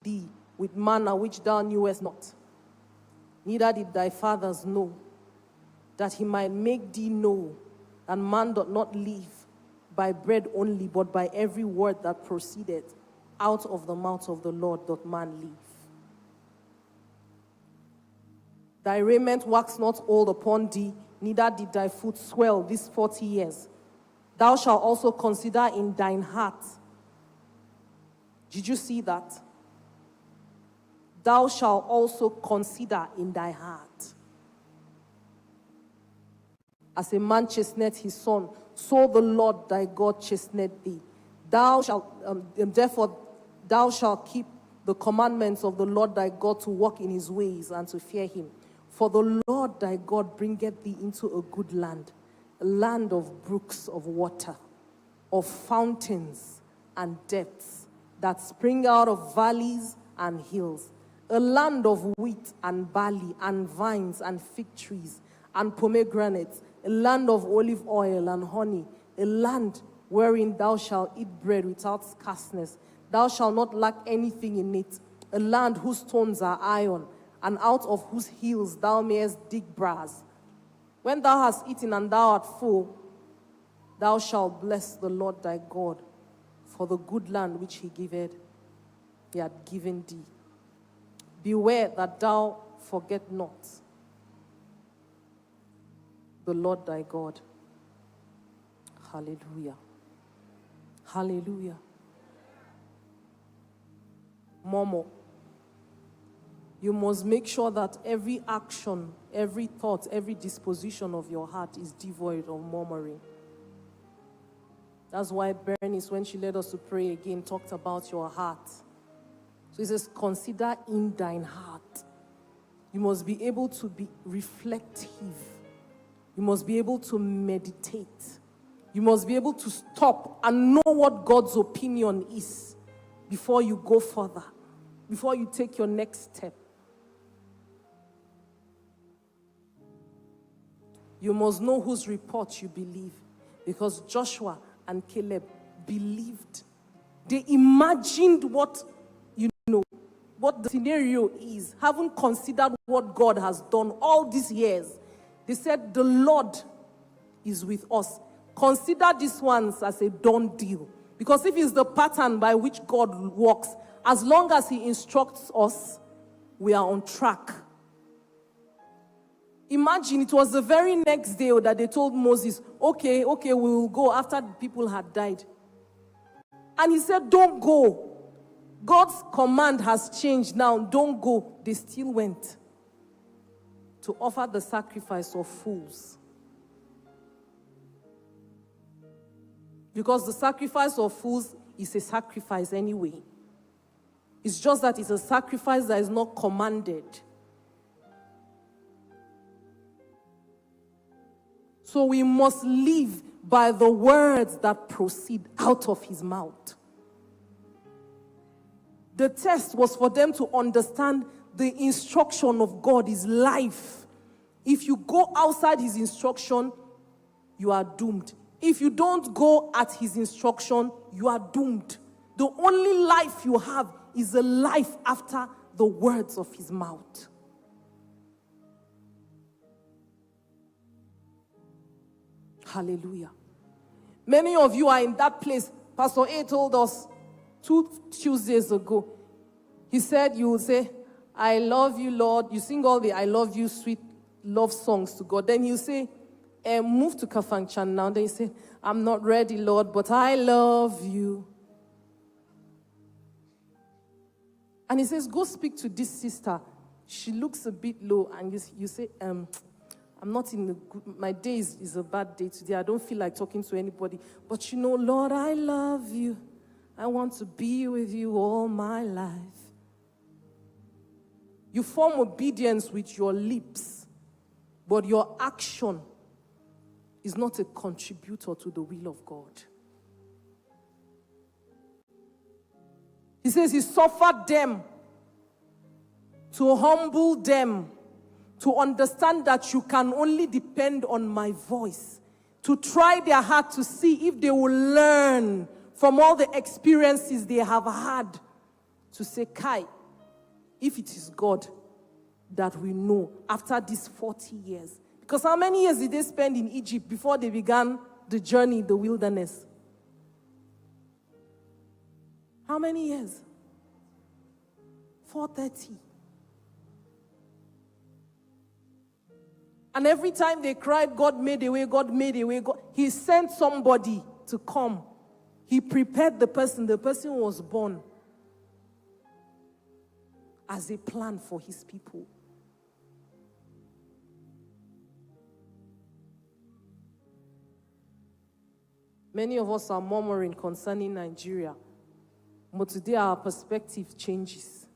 thee with manna which thou knewest not, neither did thy fathers know, that he might make thee know that man doth not live by bread only, but by every word that proceedeth out of the mouth of the Lord doth man live. Thy raiment waxed not old upon thee, neither did thy foot swell these 40 years. Thou shalt also consider in thine heart. Did you see that? Thou shalt also consider in thy heart. As a man chasteneth his son, so the Lord thy God chasteneth thee. Thou shalt, therefore, thou shalt keep the commandments of the Lord thy God to walk in his ways and to fear him. For the Lord thy God bringeth thee into a good land, a land of brooks of water, of fountains and depths that spring out of valleys and hills, a land of wheat and barley and vines and fig trees and pomegranates, a land of olive oil and honey, a land wherein thou shalt eat bread without scarceness. Thou shalt not lack anything in it, a land whose stones are iron, and out of whose hills thou mayest dig brass. When thou hast eaten and thou art full, thou shalt bless the Lord thy God for the good land which he had given thee. Beware that thou forget not the Lord thy God. Hallelujah. Hallelujah. Momo. You must make sure that every action, every thought, every disposition of your heart is devoid of murmuring. That's why Bernice, when she led us to pray again, talked about your heart. So he says, consider in thine heart. You must be able to be reflective. You must be able to meditate. You must be able to stop and know what God's opinion is before you go further, before you take your next step. You must know whose report you believe, because Joshua and Caleb believed. They imagined what the scenario is, haven't considered what God has done all these years. They said, the Lord is with us. Consider these ones as a done deal. Because if it's the pattern by which God works, as long as he instructs us, we are on track. Imagine it was the very next day that they told Moses, okay, we will go after the people had died. And he said, don't go. God's command has changed now. Don't go. They still went to offer the sacrifice of fools. Because the sacrifice of fools is a sacrifice anyway. It's just that it's a sacrifice that is not commanded. So we must live by the words that proceed out of his mouth. The test was for them to understand the instruction of God is life. If you go outside his instruction, you are doomed. If you don't go at his instruction, you are doomed. The only life you have is a life after the words of his mouth. Hallelujah. Many of you are in that place. Pastor A told us 2 Tuesdays ago. He said, you will say, I love you, Lord. You sing all the I love you sweet love songs to God. Then you say, move to Kafangchan now. Then you say, I'm not ready, Lord, but I love you. And he says, go speak to this sister. She looks a bit low. And you say, I'm not in the good, my day is a bad day today. I don't feel like talking to anybody. But you know, Lord, I love you. I want to be with you all my life. You form obedience with your lips, but your action is not a contributor to the will of God. He says he suffered them to humble them, to understand that you can only depend on my voice, to try their heart to see if they will learn from all the experiences they have had to say, Kai, if it is God that we know after these 40 years. Because how many years did they spend in Egypt before they began the journey in the wilderness? How many years? 430. And every time they cried, God made a way, God made a way. He sent somebody to come. He prepared the person. The person was born as a plan for his people. Many of us are murmuring concerning Nigeria. But today our perspective changes.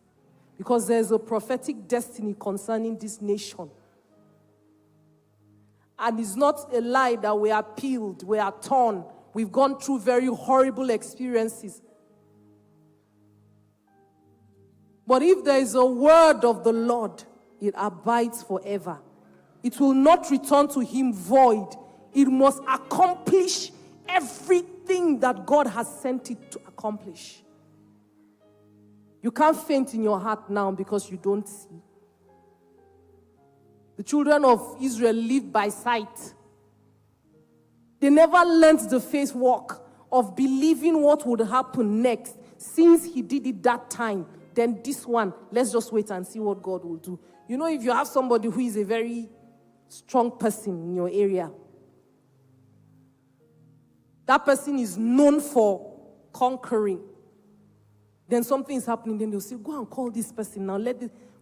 Because there's a prophetic destiny concerning this nation. And it's not a lie that we are peeled, we are torn. We've gone through very horrible experiences. But if there is a word of the Lord, it abides forever. It will not return to him void. It must accomplish everything that God has sent it to accomplish. You can't faint in your heart now because you don't see. The children of Israel lived by sight. They never learned the faith walk of believing what would happen next. Since he did it that time, then this one, let's just wait and see what God will do. You know, if you have somebody who is a very strong person in your area, that person is known for conquering. Then something is happening, then they'll say, go and call this person now.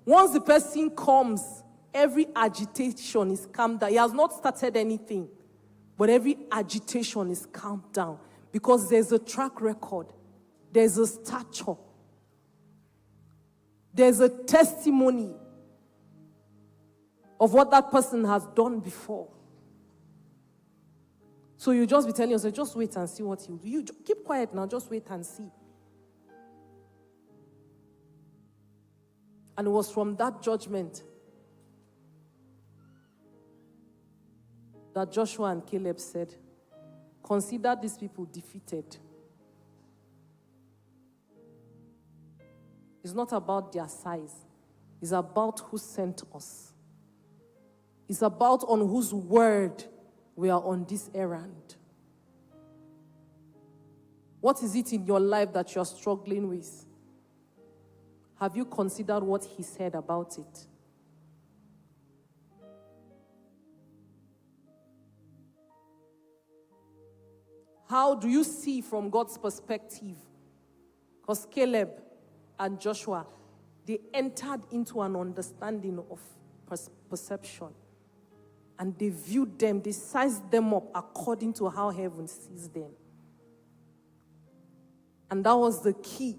Once the person comes, every agitation is calmed down. He has not started anything, but every agitation is calmed down because there's a track record, there's a stature, there's a testimony of what that person has done before. So you just be telling yourself, just wait and see what he'll do. You keep quiet now, just wait and see. And it was from that judgment that Joshua and Caleb said, consider these people defeated. It's not about their size. It's about who sent us. It's about on whose word we are on this errand. What is it in your life that you're struggling with? Have you considered what he said about it? How do you see from God's perspective? Because Caleb and Joshua, they entered into an understanding of perception. And they viewed them, they sized them up according to how heaven sees them. And that was the key